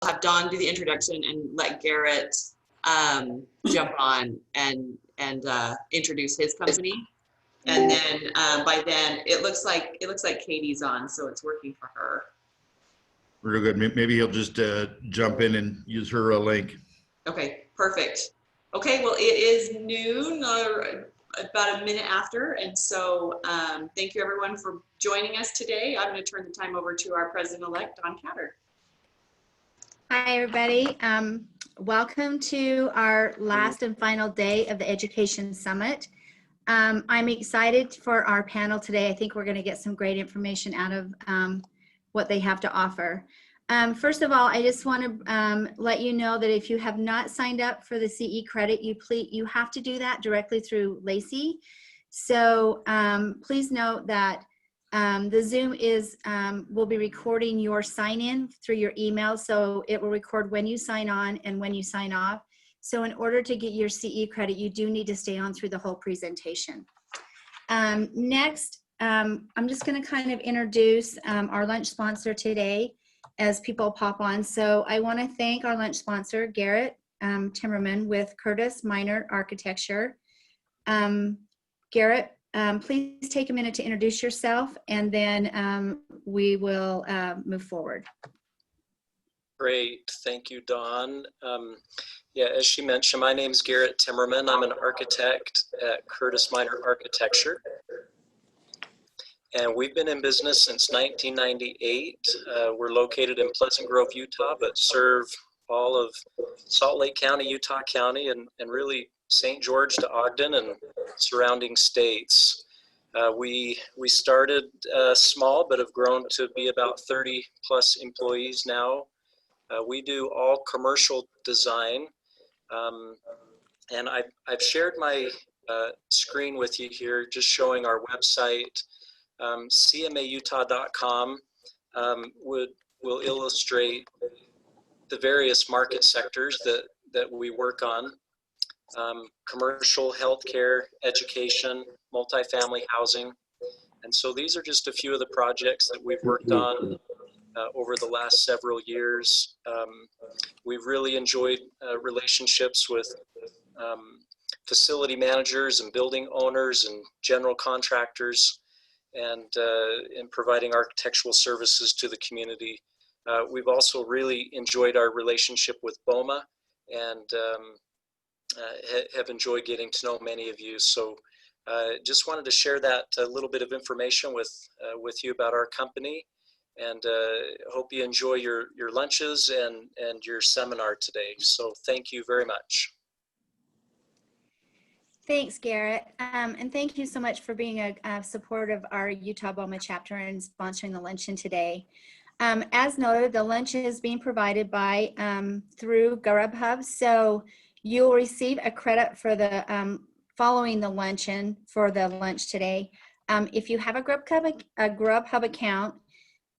have Don do the introduction and let Garrett jump on and introduce his company. And then by then it looks like Katie's on, so it's working for her. Real good. Maybe he'll just jump in and use her link. Okay, perfect. Okay, well, it is noon, or about a minute after, and so thank you everyone for joining us today. I'm going to turn the time over to our president-elect, Don Catter. Hi, everybody. Welcome to our last and final day of the Education Summit. I'm excited for our panel today. I think we're going to get some great information out of what they have to offer. First of all, I just want to let you know that if you have not signed up for the CE credit, you have to do that directly through Lacey. So please note that the Zoom will be recording your sign-in through your email, so it will record when you sign on and when you sign off. So in order to get your CE credit, you do need to stay on through the whole presentation. Next, I'm just going to kind of introduce our lunch sponsor today as people pop on. So I want to thank our lunch sponsor, Garrett Timmerman with Curtis Minor Architecture. Garrett, please take a minute to introduce yourself, and then we will move forward. Great, thank you, Dawn. Yeah, as she mentioned, my name is Garrett Timmerman. I'm an architect at Curtis Minor Architecture. And we've been in business since 1998. We're located in Pleasant Grove, Utah, but serve all of Salt Lake County, Utah County, and really St. George to Ogden and surrounding states. We started small, but have grown to be about 30 plus employees now. We do all commercial design. And I've shared my screen with you here, just showing our website. CMAUtah.com will illustrate the various market sectors that we work on. Commercial, healthcare, education, multifamily housing. And so these are just a few of the projects that we've worked on over the last several years. We've really enjoyed relationships with facility managers and building owners and general contractors, and in providing architectural services to the community. We've also really enjoyed our relationship with BOMA, and have enjoyed getting to know many of you. So just wanted to share that a little bit of information with you about our company, and hope you enjoy your lunches and your seminar today. So thank you very much. Thanks, Garrett. And thank you so much for being a support of our Utah BOMA chapter and sponsoring the luncheon today. As noted, the lunch is being provided by through Grubhub. So you'll receive a credit for the following the luncheon for the lunch today. If you have a Grubhub account,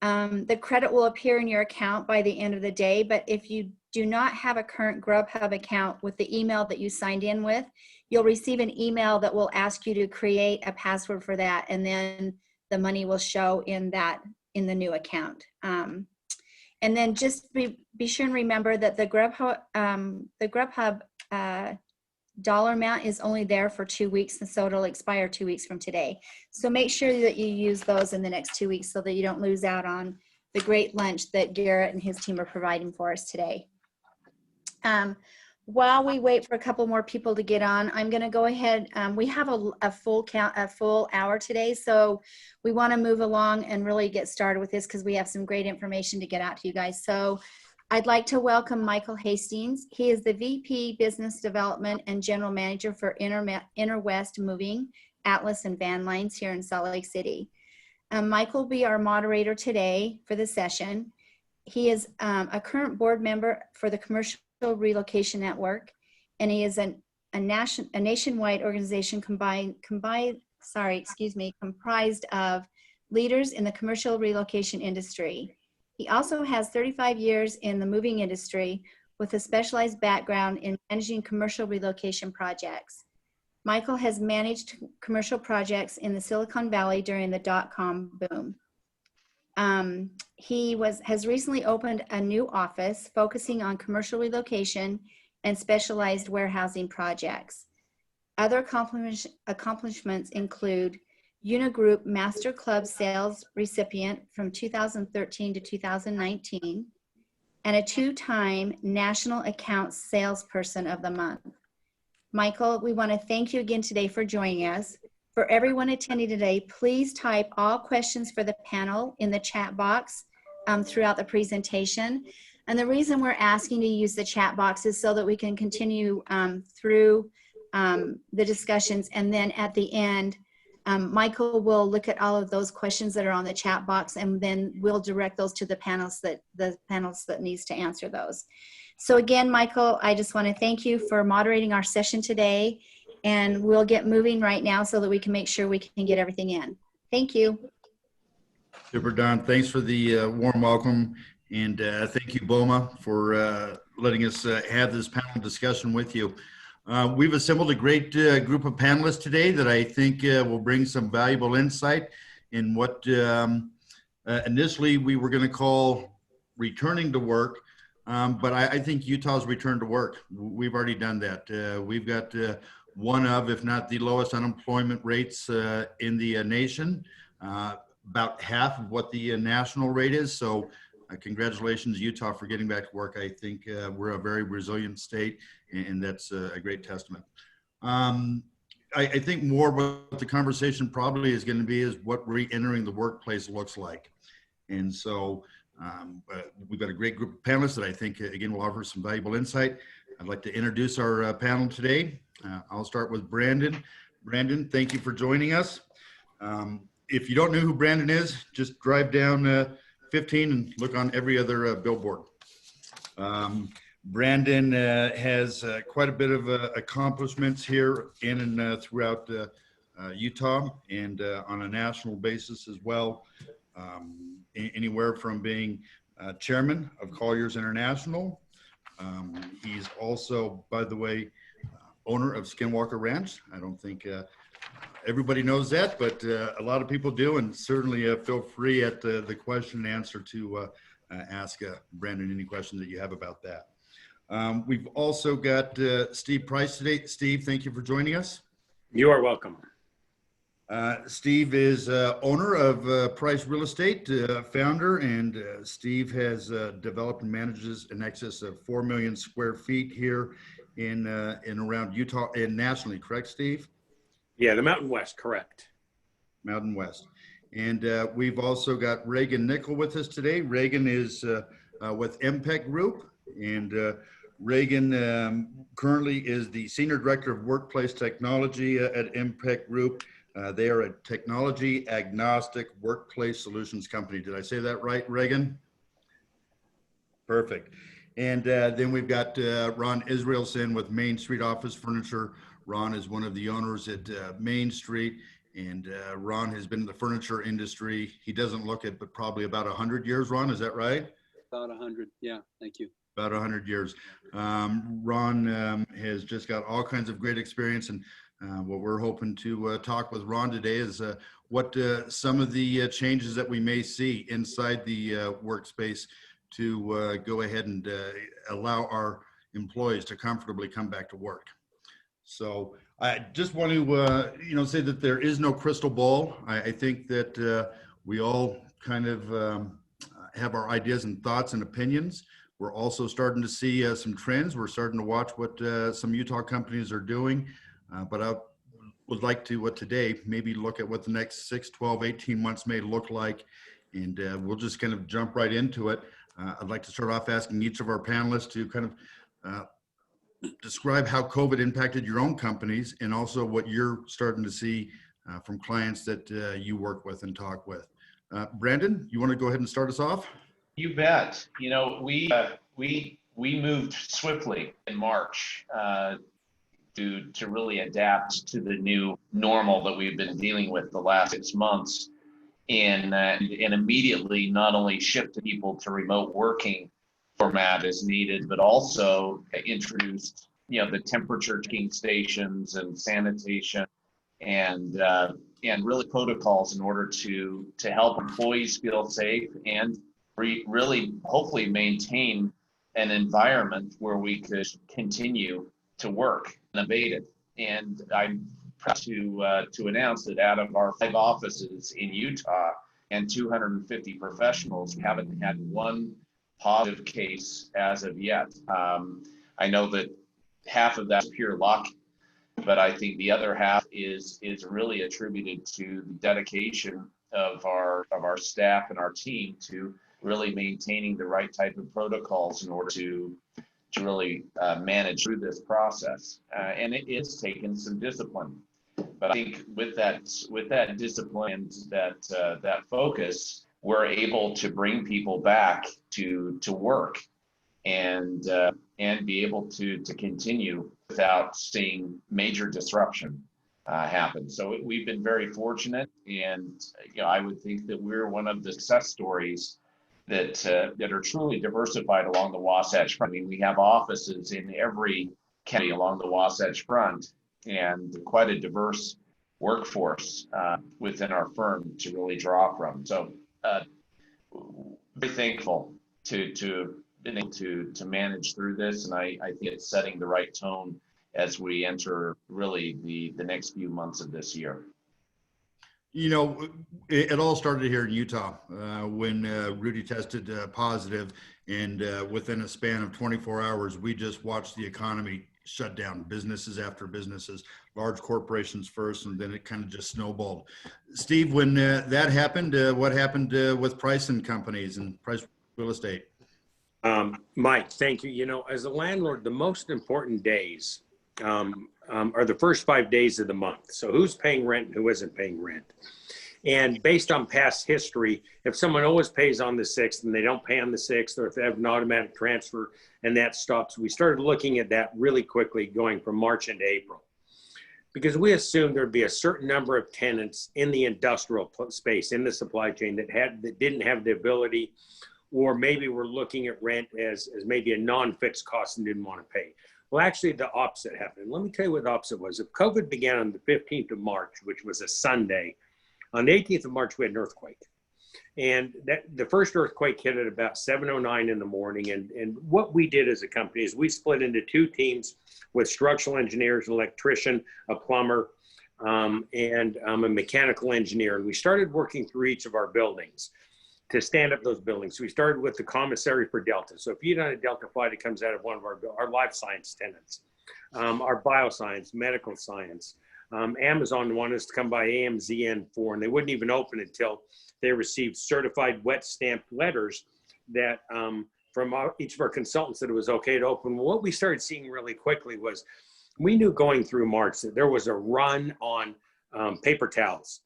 the credit will appear in your account by the end of the day. But if you do not have a current Grubhub account with the email that you signed in with, you'll receive an email that will ask you to create a password for that, and then the money will show in the new account. And then just be sure and remember that the Grubhub dollar amount is only there for 2 weeks, and so it'll expire 2 weeks from today. So make sure that you use those in the next 2 weeks so that you don't lose out on the great lunch that Garrett and his team are providing for us today. While we wait for a couple more people to get on, I'm going to go ahead. We have a full hour today, so we want to move along and really get started with this because we have some great information to get out to you guys. So I'd like to welcome Michael Hastings. He is the VP Business Development and General Manager for InterWest Moving, Atlas, and Van Lines here in Salt Lake City. Michael will be our moderator today for the session. He is a current board member for the Commercial Relocation Network, and he is a nationwide organization comprised of leaders in the commercial relocation industry. He also has 35 years in the moving industry with a specialized background in managing commercial relocation projects. Michael has managed commercial projects in the Silicon Valley during the dot-com boom. He has recently opened a new office focusing on commercial relocation and specialized warehousing projects. Other accomplishments include Unigroup Master Club Sales recipient from 2013 to 2019, and a 2-time National Accounts Salesperson of the Month. Michael, we want to thank you again today for joining us. For everyone attending today, please type all questions for the panel in the chat box throughout the presentation. And the reason we're asking to use the chat box is so that we can continue through the discussions, and then at the end, Michael will look at all of those questions that are on the chat box, and then we'll direct those to the panelists that needs to answer those. So again, Michael, I just want to thank you for moderating our session today, and we'll get moving right now so that we can make sure we can get everything in. Thank you. Super, Don. Thanks for the warm welcome, and thank you, BOMA, for letting us have this panel discussion with you. We've assembled a great group of panelists today that I think will bring some valuable insight in what initially we were going to call returning to work, but I think Utah's return to work. We've already done that. We've got one of, if not the lowest unemployment rates in the nation, about half of what the national rate is. So congratulations, Utah, for getting back to work. I think we're a very resilient state, and that's a great testament. I think more what the conversation probably is going to be is what re-entering the workplace looks like. And so we've got a great group of panelists that I think, again, will offer some valuable insight. I'd like to introduce our panel today. I'll start with Brandon. Brandon, thank you for joining us. If you don't know who Brandon is, just drive down 15 and look on every other billboard. Brandon has quite a bit of accomplishments here in and throughout Utah, and on a national basis as well. Anywhere from being chairman of Colliers International. He's also, by the way, owner of Skinwalker Ranch. I don't think everybody knows that, but a lot of people do, and certainly feel free at the question and answer to ask Brandon any questions that you have about that. We've also got Steve Price today. Steve, thank you for joining us. You are welcome. Steve is owner of Price Real Estate, founder, and Steve has developed and manages in excess of 4 million square feet here in around Utah and nationally, correct, Steve? Yeah, the Mountain West, correct. Mountain West. And we've also got Reagan Nickl with us today. Reagan is with Impecc Group, and Reagan currently is the Senior Director of Workplace Technology at Impecc Group. They are a technology agnostic workplace solutions company. Did I say that right, Reagan? Perfect. And then we've got Ron Israelson with Main Street Office Furniture. Ron is one of the owners at Main Street, and Ron has been in the furniture industry. He doesn't look it, but probably about 100 years, Ron, is that right? About 100, yeah, thank you. About 100 years. Ron has just got all kinds of great experience, and what we're hoping to talk with Ron today is what some of the changes that we may see inside the workspace to go ahead and allow our employees to comfortably come back to work. So I just want to, say that there is no crystal ball. I think that we all kind of have our ideas and thoughts and opinions. We're also starting to see some trends. We're starting to watch what some Utah companies are doing. But I would like to today maybe look at what the next 6, 12, 18 months may look like. And we'll just kind of jump right into it. I'd like to start off asking each of our panelists to kind of describe how COVID impacted your own companies and also what you're starting to see from clients that you work with and talk with. Brandon, you want to go ahead and start us off? You bet. We moved swiftly in March to really adapt to the new normal that we've been dealing with the last 6 months, and immediately not only shifted people to remote working format as needed, but also introduced the temperature taking stations and sanitation and and really protocols in order to help employees feel safe and really hopefully maintain an environment where we could continue to work unabated. And I'm proud to announce that out of our 5 offices in Utah and 250 professionals, we haven't had one positive case as of yet. I know that half of that's pure luck, but I think the other half is really attributed to the dedication of our staff and our team to really maintaining the right type of protocols in order to really manage through this process. And it's taken some discipline. But I think with that discipline and that focus, we're able to bring people back to work and be able to continue without seeing major disruption happen. So we've been very fortunate, and I would think that we're one of the success stories that are truly diversified along the Wasatch Front. I mean, we have offices in every county along the Wasatch Front, and quite a diverse workforce within our firm to really draw from. So very thankful to been able to manage through this, and I think it's setting the right tone as we enter really the next few months of this year. It all started here in Utah when Rudy tested positive, and within a span of 24 hours, we just watched the economy shut down, businesses after businesses, large corporations first, and then it kind of just snowballed. Steve, when that happened, what happened with Price and Companies and Price Real Estate? Mike, thank you. As a landlord, the most important days are the first 5 days of the month. So who's paying rent and who isn't paying rent? And based on past history, if someone always pays on the 6th and they don't pay on the 6th, or if they have an automatic transfer and that stops, we started looking at that really quickly going from March into April. Because we assumed there'd be a certain number of tenants in the industrial space, in the supply chain that didn't have the ability, or maybe we're looking at rent as maybe a non-fixed cost and didn't want to pay. Well, actually the opposite happened. Let me tell you what the opposite was. If COVID began on the 15th of March, which was a Sunday, on the 18th of March, we had an earthquake. And the first earthquake hit at about 7:09 in the morning. And what we did as a company is we split into 2 teams with structural engineers, an electrician, a plumber, and a mechanical engineer. And we started working through each of our buildings to stand up those buildings. So we started with the commissary for Delta. So if you done a Delta flight, it comes out of one of our life science tenants, our bioscience, medical science. Amazon wanted us to come by AMZN4, and they wouldn't even open until they received certified wet stamped letters that from each of our consultants that it was okay to open. What we started seeing really quickly was we knew going through March that there was a run on paper towels,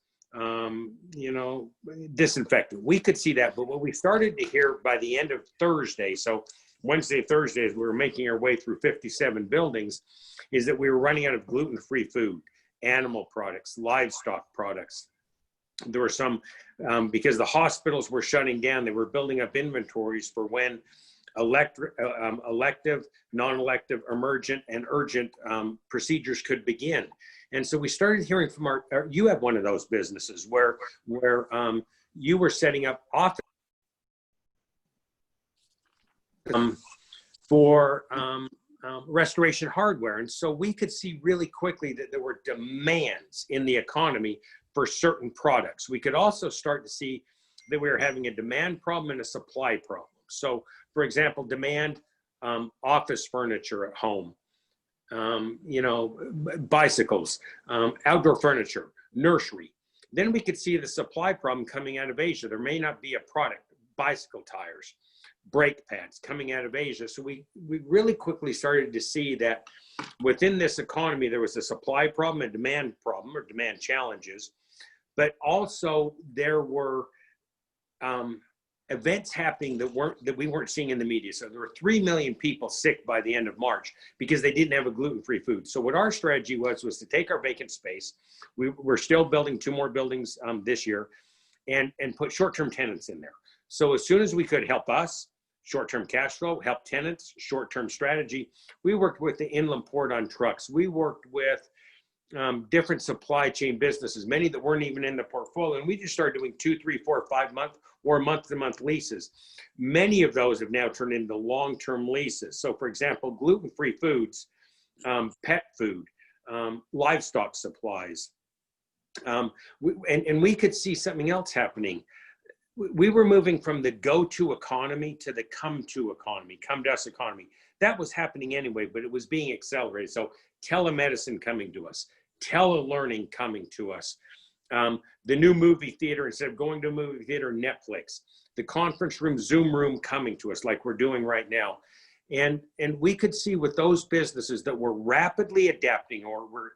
disinfectant. We could see that, but what we started to hear by the end of Thursday, so Wednesday, Thursday, as we were making our way through 57 buildings, is that we were running out of gluten-free food, animal products, livestock products. There were some, because the hospitals were shutting down, they were building up inventories for when elective, non-elective, emergent, and urgent procedures could begin. And so we started hearing from you have one of those businesses where you were setting up office for restoration hardware. And so we could see really quickly that there were demands in the economy for certain products. We could also start to see that we were having a demand problem and a supply problem. So for example, demand, office furniture at home, bicycles, outdoor furniture, nursery. Then we could see the supply problem coming out of Asia. There may not be a product, bicycle tires, brake pads coming out of Asia. So we really quickly started to see that within this economy, there was a supply problem, a demand problem, or demand challenges, but also there were events happening that we weren't seeing in the media. So there were 3 million people sick by the end of March because they didn't have a gluten-free food. So what our strategy was to take our vacant space. We're still building 2 more buildings this year and put short-term tenants in there. So as soon as we could help us, short-term cash flow, help tenants, short-term strategy, we worked with the inland port on trucks. We worked with different supply chain businesses, many that weren't even in the portfolio. And we just started doing 2, 3, 4, 5 month or month-to-month leases. Many of those have now turned into long-term leases. So for example, gluten-free foods, pet food, livestock supplies. And we could see something else happening. We were moving from the go-to economy to the come-to economy, come-to-us economy. That was happening anyway, but it was being accelerated. So telemedicine coming to us, telelearning coming to us, the new movie theater, instead of going to a movie theater, Netflix, the conference room, Zoom room coming to us like we're doing right now. And we could see with those businesses that were rapidly adapting or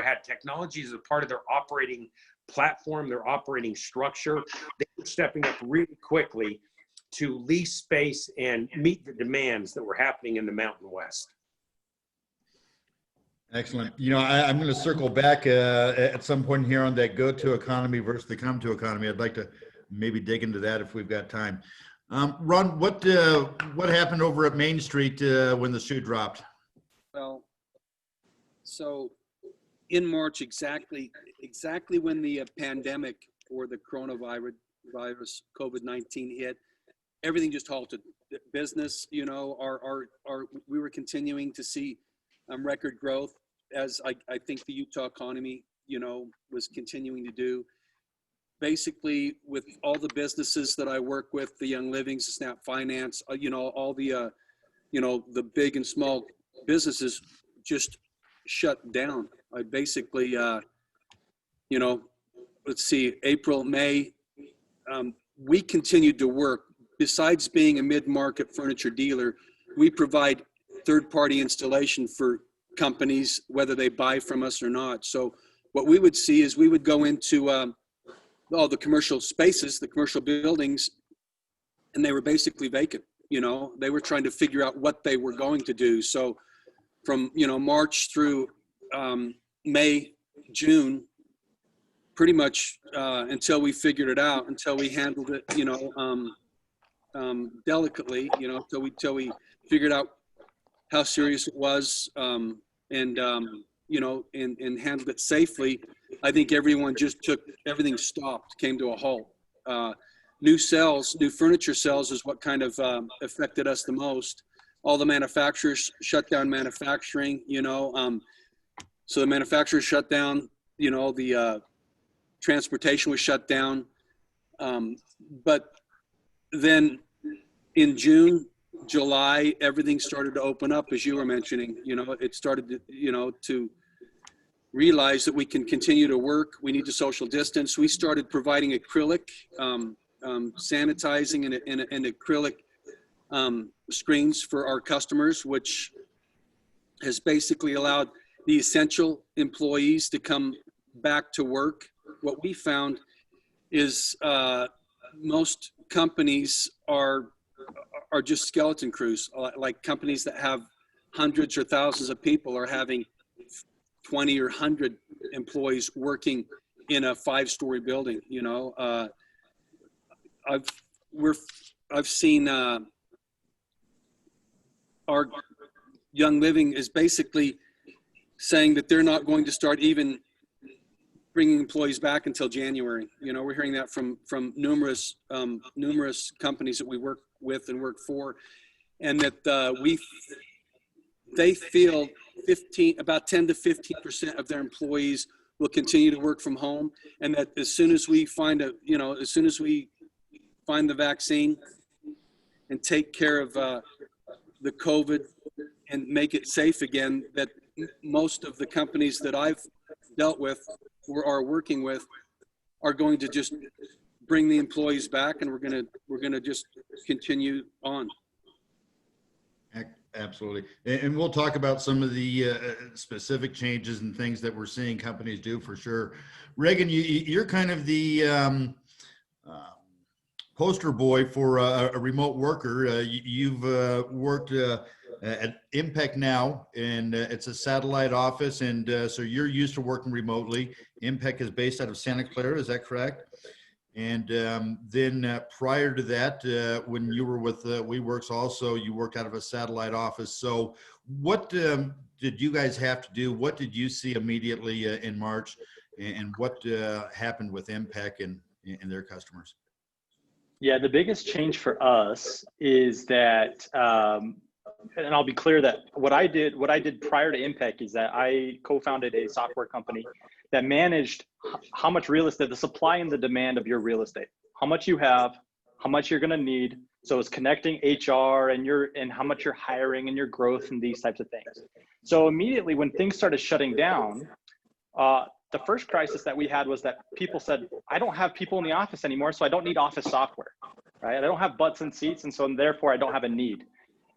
had technology as a part of their operating platform, their operating structure, they were stepping up really quickly to lease space and meet the demands that were happening in the Mountain West. Excellent. You know, I'm going to circle back at some point here on that go-to economy versus the come-to economy. I'd like to maybe dig into that if we've got time. Ron, what happened over at Main Street when the shoe dropped? Well, so in March, exactly when the pandemic or the coronavirus, COVID-19 hit, everything just halted. Business, you know, we were continuing to see record growth, as I think the Utah economy, you know, was continuing to do. Basically, with all the businesses that I work with, the Young Livings, the Snap Finance, you know, all the, you know, the big and small businesses just shut down. I basically, you know, let's see, April, May, we continued to work. Besides being a mid-market furniture dealer, we provide third-party installation for companies, whether they buy from us or not. So what we would see is we would go into all the commercial spaces, the commercial buildings, and they were basically vacant. You know, they were trying to figure out what they were going to do. So from, you know, March through May, June, pretty much until we figured it out, until we handled it, you know, delicately, you know, till we figured out how serious it was, and you know, and handled it safely. I think everyone just everything stopped, came to a halt. New furniture sales is what kind of affected us the most. All the manufacturers shut down manufacturing, you know, so the manufacturers shut down, you know, the transportation was shut down. But then in June, July, everything started to open up, as you were mentioning. You know, it started to, you know, to realize that we can continue to work. We need to social distance. We started providing acrylic, sanitizing and acrylic screens for our customers, which has basically allowed the essential employees to come back to work. What we found is most companies are just skeleton crews, like companies that have hundreds or thousands of people are having 20 or 100 employees working in a 5-story building. You know, I've seen our Young Living is basically saying that they're not going to start even bringing employees back until January. You know, we're hearing that from numerous companies that we work with and work for, and that they feel about 10 to 15% of their employees will continue to work from home, and that as soon as we find the vaccine and take care of the COVID and make it safe again, that most of the companies that I've dealt with or are working with are going to just bring the employees back, and we're gonna just continue on. Absolutely. And we'll talk about some of the specific changes and things that we're seeing companies do for sure. Reagan, you're kind of the poster boy for a remote worker. You've worked at Impecc now, and it's a satellite office, and so you're used to working remotely. Impecc is based out of Santa Clara, is that correct? And then prior to that, when you were with WeWorks also, you worked out of a satellite office. So what do did you guys have to do? What did you see immediately in March, and what happened with Impecc and their customers? Yeah, the biggest change for us is that, and I'll be clear that what I did prior to Impecc is that I co-founded a software company that managed how much real estate, the supply and the demand of your real estate, how much you have, how much you're going to need. So it's connecting HR and how much you're hiring and your growth and these types of things. So immediately when things started shutting down, the first crisis that we had was that people said, I don't have people in the office anymore, so I don't need office software, right? I don't have butts and seats, and so therefore I don't have a need.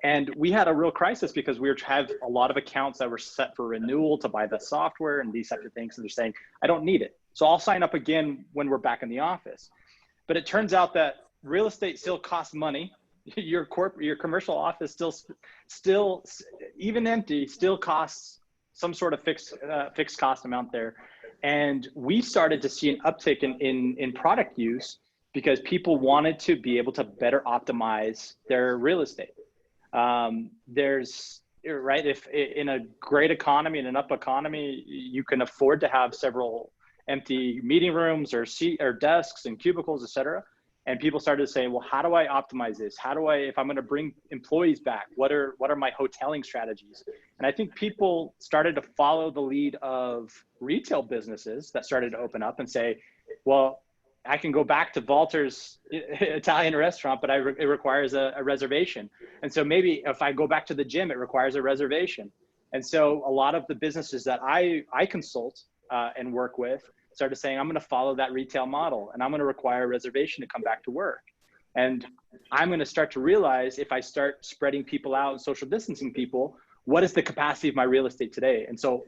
And we had a real crisis because we have a lot of accounts that were set for renewal to buy the software and these types of things. And they're saying, I don't need it. So I'll sign up again when we're back in the office. But it turns out that real estate still costs money. Your commercial office still even empty, still costs some sort of fixed cost amount there. And we started to see an uptick in product use because people wanted to be able to better optimize their real estate. If in a great economy, in an up economy, you can afford to have several empty meeting rooms or desks and cubicles, et cetera. And people started saying, well, how do I optimize this? If I'm going to bring employees back, what are my hoteling strategies? And I think people started to follow the lead of retail businesses that started to open up and say, well, I can go back to Walter's Italian restaurant, but it requires a reservation. And so maybe if I go back to the gym, it requires a reservation. And so a lot of the businesses that I consult and work with started saying, I'm going to follow that retail model and I'm going to require a reservation to come back to work. And I'm going to start to realize if I start spreading people out and social distancing people, what is the capacity of my real estate today? And so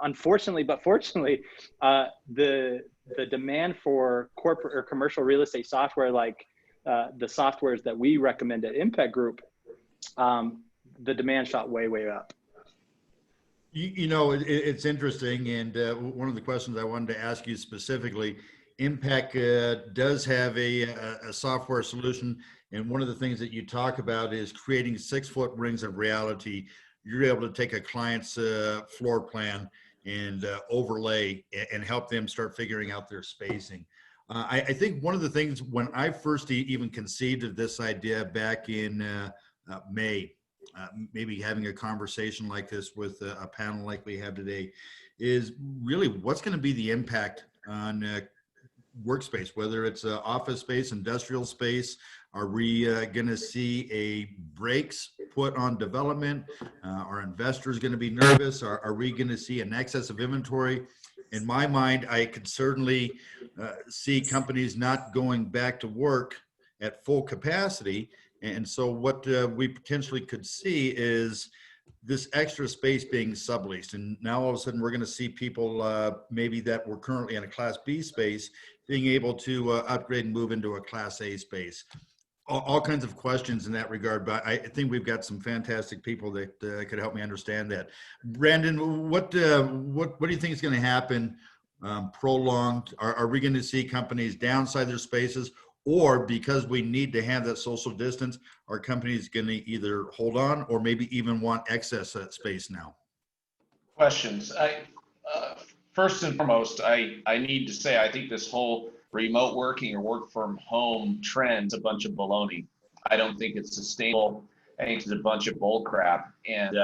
unfortunately, but fortunately, the demand for corporate or commercial real estate software, like the softwares that we recommend at Impecc Group, the demand shot way, way up. It's interesting, and one of the questions I wanted to ask you specifically, Impecc does have a software solution, and one of the things that you talk about is creating 6-foot rings of reality. You're able to take a client's floor plan and overlay and help them start figuring out their spacing. I think one of the things when I first even conceived of this idea back in May, maybe having a conversation like this with a panel like we have today, is really what's going to be the impact on workspace, whether it's office space, industrial space. Are we going to see a brakes put on development? Are investors going to be nervous? Are we going to see an excess of inventory? In my mind, I could certainly see companies not going back to work at full capacity. And so what we potentially could see is this extra space being subleased. And now all of a sudden we're going to see people maybe that were currently in a Class B space being able to upgrade and move into a Class A space. All kinds of questions in that regard, but I think we've got some fantastic people that could help me understand that. Brandon, what do you think is going to happen prolonged? Are we going to see companies downsize their spaces? Or because we need to have that social distance, are companies going to either hold on or maybe even want excess space now? Questions. First and foremost, I need to say, I think this whole remote working or work from home trend is a bunch of baloney. I don't think it's sustainable. I think it's a bunch of bull crap. And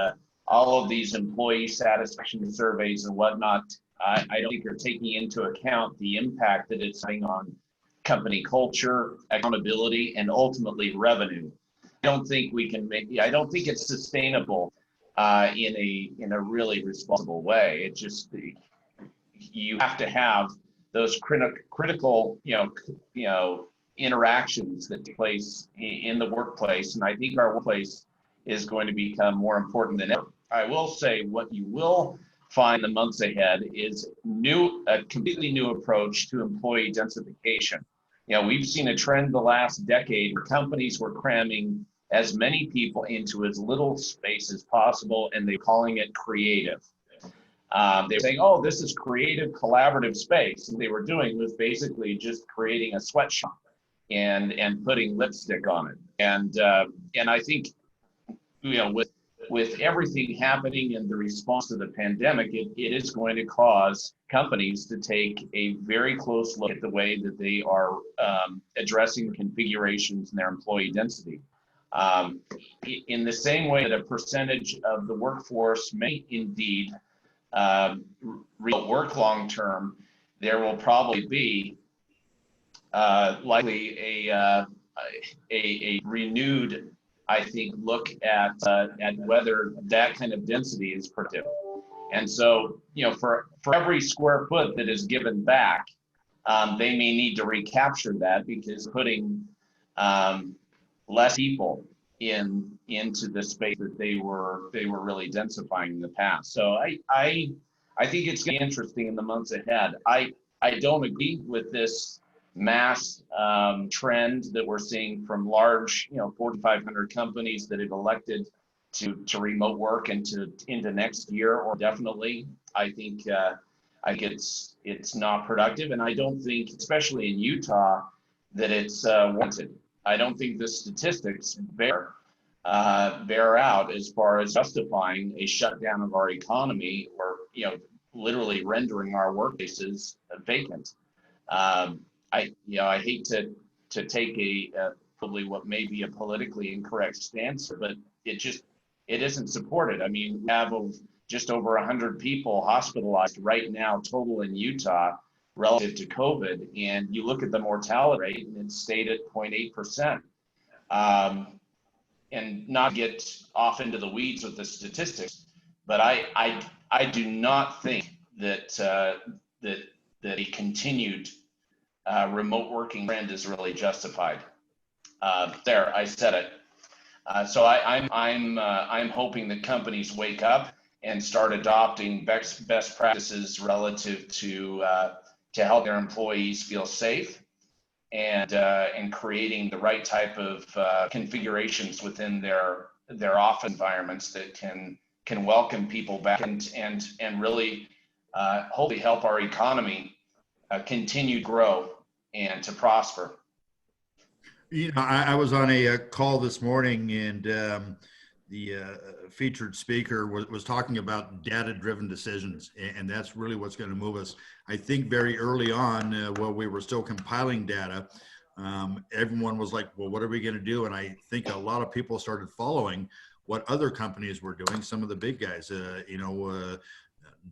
all of these employee satisfaction surveys and whatnot, I don't think are taking into account the impact that it's having on company culture, accountability, and ultimately revenue. I don't think it's sustainable in a really responsible way. It just, you have to have those critical, interactions that take place in the workplace. And I think our workplace is going to become more important than ever. I will say what you will find in the months ahead is a completely new approach to employee densification. We've seen a trend the last decade where companies were cramming as many people into as little space as possible, and they're calling it creative. They were saying, oh, this is creative, collaborative space. And they were doing was basically just creating a sweatshop and putting lipstick on it. And I think, with with everything happening in the response to the pandemic, it is going to cause companies to take a very close look at the way that they are addressing configurations in their employee density. In the same way that a percentage of the workforce may indeed work long term, there will probably be likely a renewed, I think, look at whether that kind of density is productive. And so, for every square foot that is given back, they may need to recapture that, because putting less people into the space that they were really densifying in the past. So I think it's going to be interesting in the months ahead. I don't agree with this mass trend that we're seeing from large, 4,500 companies that have elected to remote work into next year, or definitely. I think it's not productive, and I don't think, especially in Utah, that it's warranted. I don't think the statistics bear out as far as justifying a shutdown of our economy, or literally rendering our workplaces vacant. I hate to take a probably what may be a politically incorrect stance, but it isn't supported. I mean, we have just over 100 people hospitalized right now total in Utah relative to COVID, and you look at the mortality rate and it's stayed at 0.8%. And not get off into the weeds with the statistics, but I do not think that a continued remote working trend is really justified. There, I said it. So I'm hoping that companies wake up and start adopting best practices relative to help their employees feel safe, and creating the right type of configurations within their office environments that can welcome people back and really hopefully help our economy continue to grow and to prosper. I was on a call this morning, and the featured speaker was talking about data-driven decisions, and that's really what's going to move us. I think very early on, while we were still compiling data, everyone was like, well, what are we going to do? And I think a lot of people started following what other companies were doing, some of the big guys.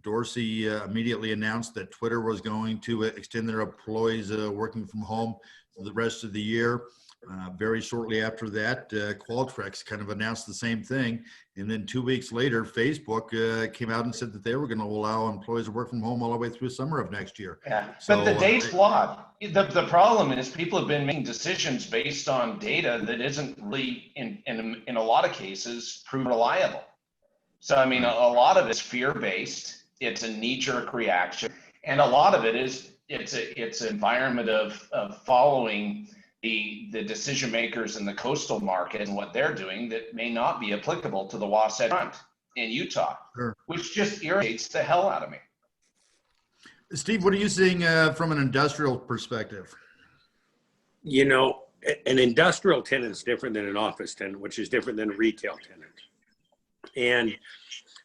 Dorsey immediately announced that Twitter was going to extend their employees working from home for the rest of the year. Very shortly after that, Qualtrics kind of announced the same thing. And then 2 weeks later, Facebook came out and said that they were going to allow employees to work from home all the way through summer of next year. Yeah, but the date's flawed. The problem is people have been making decisions based on data that isn't really, in a lot of cases, proven reliable. So, I mean, a lot of it's fear-based. It's a knee-jerk reaction. And a lot of it is, it's an environment of following the decision makers in the coastal market and what they're doing that may not be applicable to the Wasatch Front in Utah, sure, which just irritates the hell out of me. Steve, what are you seeing from an industrial perspective? An industrial tenant is different than an office tenant, which is different than a retail tenant. And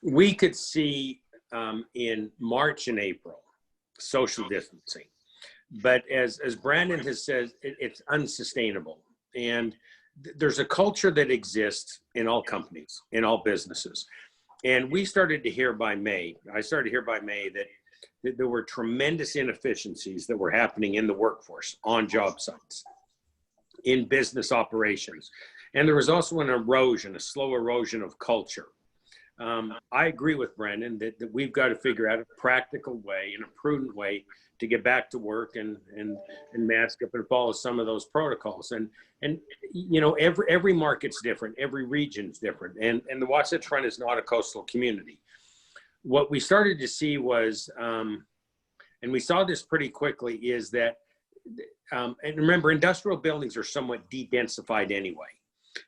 we could see in March and April, social distancing. But as Brandon has said, it's unsustainable. And there's a culture that exists in all companies, in all businesses. And we started to hear by May, that there were tremendous inefficiencies that were happening in the workforce, on job sites, in business operations. And there was also an erosion, a slow erosion of culture. I agree with Brandon that we've got to figure out a practical way and a prudent way to get back to work and mask up and follow some of those protocols. And every market's different, every region's different. And the Wasatch Front is not a coastal community. What we started to see was, and we saw this pretty quickly, is that, and remember, industrial buildings are somewhat de-densified anyway.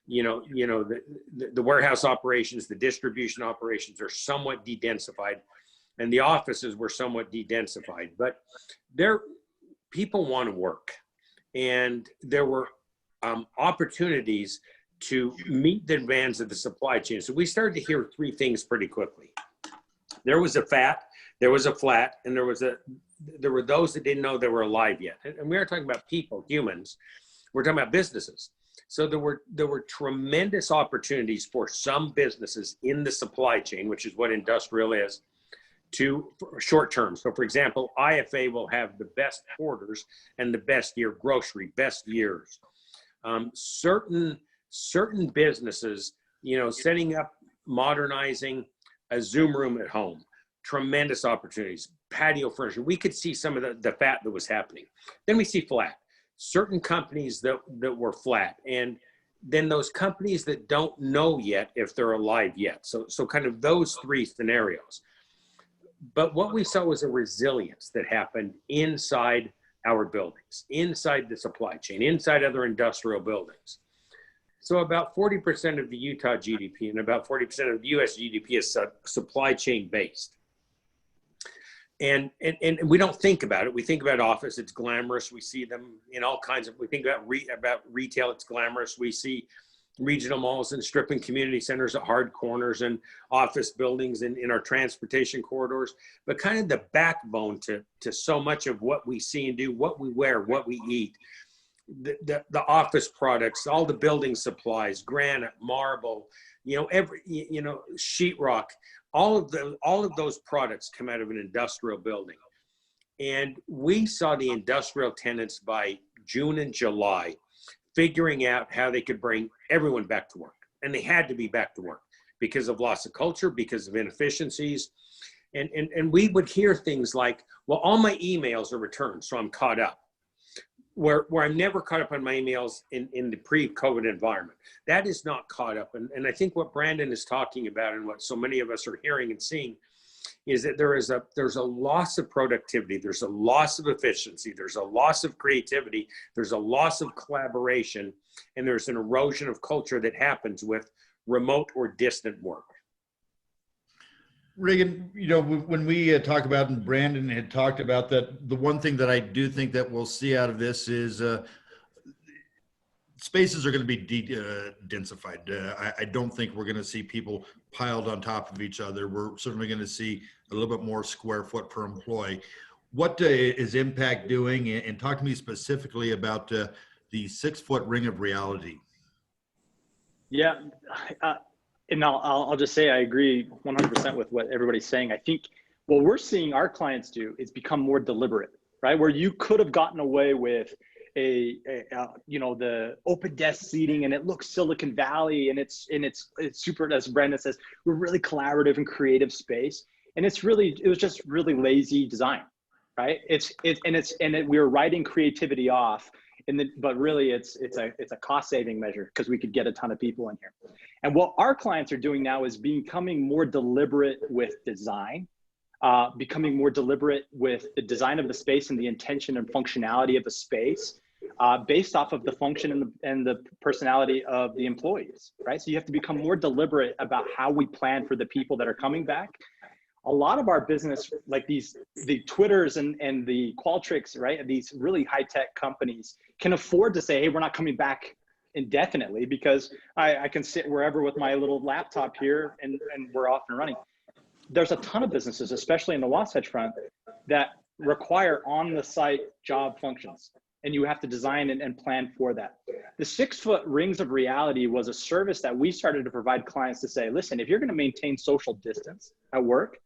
The warehouse operations, the distribution operations are somewhat de-densified, and the offices were somewhat de-densified. But people want to work, and there were opportunities to meet the demands of the supply chain. So we started to hear three things pretty quickly. There was a fat, there was a flat, and there were those that didn't know they were alive yet. And we are talking about people, humans. We're talking about businesses. So there were tremendous opportunities for some businesses in the supply chain, which is what industrial is, for short term. So for example, IFA will have the best quarters and the best year, grocery, best years. Certain businesses, setting up, modernizing a Zoom room at home, tremendous opportunities. Patio furniture, we could see some of the fat that was happening. Then we see flat. Certain companies that were flat, and then those companies that don't know yet if they're alive yet. So kind of those three scenarios. But what we saw was a resilience that happened inside our buildings, inside the supply chain, inside other industrial buildings. So about 40% of the Utah GDP and about 40% of the US GDP is supply chain based. And we don't think about it. We think about office, it's glamorous. We see them in all kinds of, we think about retail, it's glamorous. We see regional malls and strip and community centers at hard corners and office buildings in our transportation corridors. But kind of the backbone to so much of what we see and do, what we wear, what we eat, the office products, all the building supplies, granite, marble, sheetrock, all of those products come out of an industrial building. And we saw the industrial tenants by June and July figuring out how they could bring everyone back to work. And they had to be back to work because of loss of culture, because of inefficiencies. And we would hear things like, well, all my emails are returned, so I'm caught up. Where I'm never caught up on my emails in the pre-COVID environment. That is not caught up. And I think what Brandon is talking about and what so many of us are hearing and seeing is that there's a loss of productivity, there's a loss of efficiency, there's a loss of creativity, there's a loss of collaboration, and there's an erosion of culture that happens with remote or distant work. Reagan, when we talk about, and Brandon had talked about that, the one thing that I do think that we'll see out of this is spaces are going to be densified. I don't think we're going to see people piled on top of each other. We're certainly going to see a little bit more square foot per employee. What is Impecc doing? And talk to me specifically about the 6 foot ring of reality. Yeah. And I'll just say I agree 100% with what everybody's saying. I think what we're seeing our clients do is become more deliberate, right? Where you could have gotten away with the open desk seating and it looks Silicon Valley and it's super, as Brandon says, we're really collaborative and creative space. And it was just really lazy design, right? We're writing creativity off. But really it's a cost saving measure because we could get a ton of people in here. And what our clients are doing now is becoming more deliberate with design, becoming more deliberate with the design of the space and the intention and functionality of a space based off of the function and the personality of the employees, right? So you have to become more deliberate about how we plan for the people that are coming back. A lot of our business, like the Twitters and the Qualtrics, right? These really high tech companies can afford to say, hey, we're not coming back indefinitely because I can sit wherever with my little laptop here and we're off and running. There's a ton of businesses, especially in the Wasatch Front, that require on the site job functions. And you have to design and plan for that. The 6 foot rings of reality was a service that we started to provide clients to say, listen, if you're going to maintain social distance at work,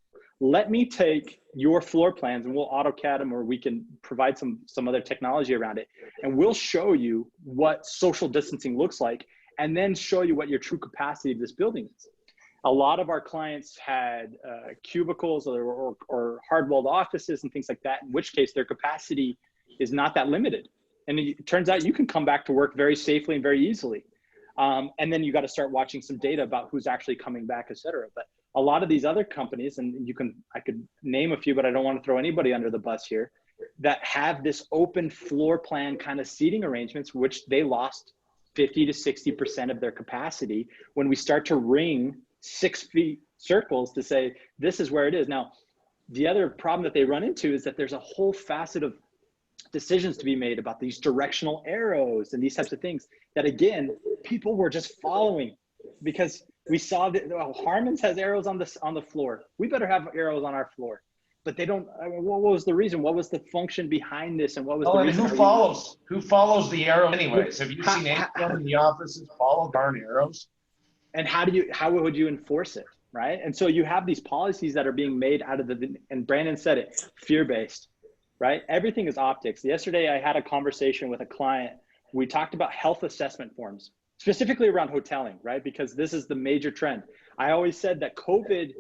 let me take your floor plans and we'll AutoCAD them, or we can provide some other technology around it. And we'll show you what social distancing looks like and then show you what your true capacity of this building is. A lot of our clients had cubicles or hard-walled offices and things like that, in which case their capacity is not that limited. And it turns out you can come back to work very safely and very easily. And then you got to start watching some data about who's actually coming back, et cetera. But a lot of these other companies, and I could name a few, but I don't want to throw anybody under the bus here, that have this open floor plan kind of seating arrangements, which they lost 50 to 60% of their capacity when we start to ring 6 feet circles to say, this is where it is. Now, the other problem that they run into is that there's a whole facet of decisions to be made about these directional arrows and these types of things that, again, people were just following because we saw that Harmon's has arrows on the floor. We better have arrows on our floor. But they don't. I mean, what was the reason? What was the function behind this? And what was the and reason? who follows the arrow anyways? Have you seen anyone in the offices follow darn arrows? And how would you enforce it, right? And so you have these policies that are being made out of and Brandon said it, fear-based, right? Everything is optics. Yesterday, I had a conversation with a client. We talked about health assessment forms, specifically around hoteling, right? Because this is the major trend. I always said that COVID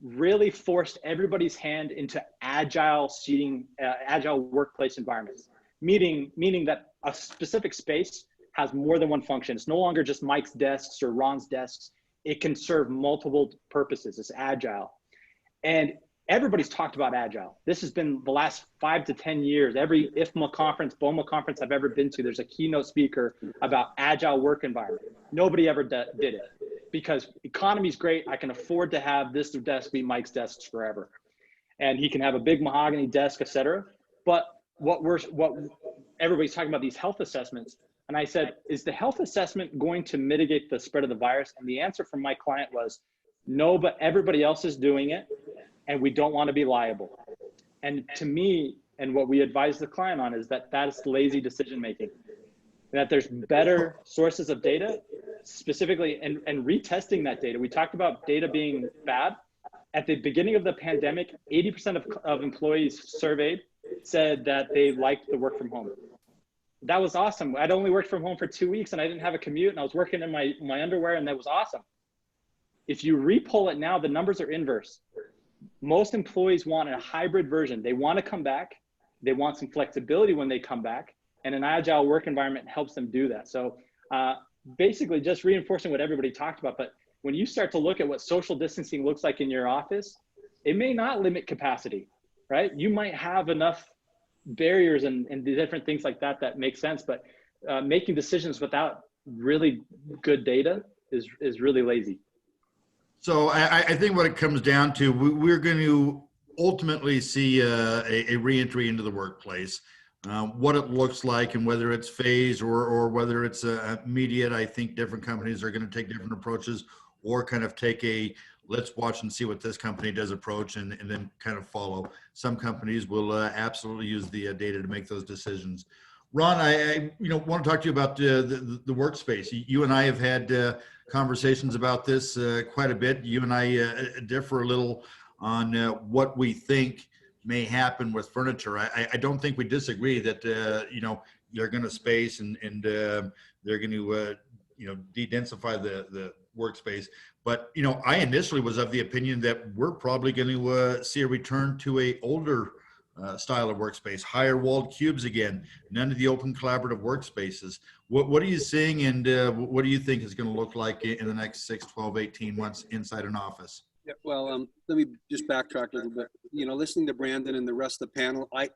really forced everybody's hand into agile seating, agile workplace environments, meaning that a specific space has more than one function. It's no longer just Mike's desks or Ron's desks. It can serve multiple purposes. It's agile. And everybody's talked about agile. This has been the last 5 to 10 years. Every IFMA conference, BOMA conference I've ever been to, there's a keynote speaker about agile work environment. Nobody ever did it because economy's great. I can afford to have this desk be Mike's desks forever. And he can have a big mahogany desk, et cetera. But what everybody's talking about, these health assessments. And I said, is the health assessment going to mitigate the spread of the virus? And the answer from my client was, no, but everybody else is doing it. And we don't want to be liable. And to me, and what we advise the client on is that is lazy decision-making. That there's better sources of data, specifically, and retesting that data. We talked about data being bad. At the beginning of the pandemic, 80% of employees surveyed said that they liked the work from home. That was awesome. I'd only worked from home for 2 weeks and I didn't have a commute and I was working in my underwear and that was awesome. If you re-poll it now, the numbers are inverse. Most employees want a hybrid version. They want to come back. They want some flexibility when they come back, and an agile work environment helps them do that. So basically just reinforcing what everybody talked about, but when you start to look at what social distancing looks like in your office, it may not limit capacity, right? You might have enough barriers and the different things like that make sense, but making decisions without really good data is really lazy. So I think what it comes down to, we're going to ultimately see a reentry into the workplace. What it looks like and whether it's phased or whether it's immediate, I think different companies are going to take different approaches or kind of take a let's watch and see what this company does approach and then kind of follow. Some companies will absolutely use the data to make those decisions. Ron, I want to talk to you about the workspace. You and I have had conversations about this quite a bit. You and I differ a little on what we think may happen with furniture. I don't think we disagree that they're going to space and they're going to de-densify the workspace. But I initially was of the opinion that we're probably going to see a return to a older style of workspace, higher walled cubes again, none of the open collaborative workspaces. What are you seeing and what do you think is going to look like in the next 6, 12, 18 months inside an office? Yeah, well, let me just backtrack a little bit. Listening to Brandon and the rest of the panel, I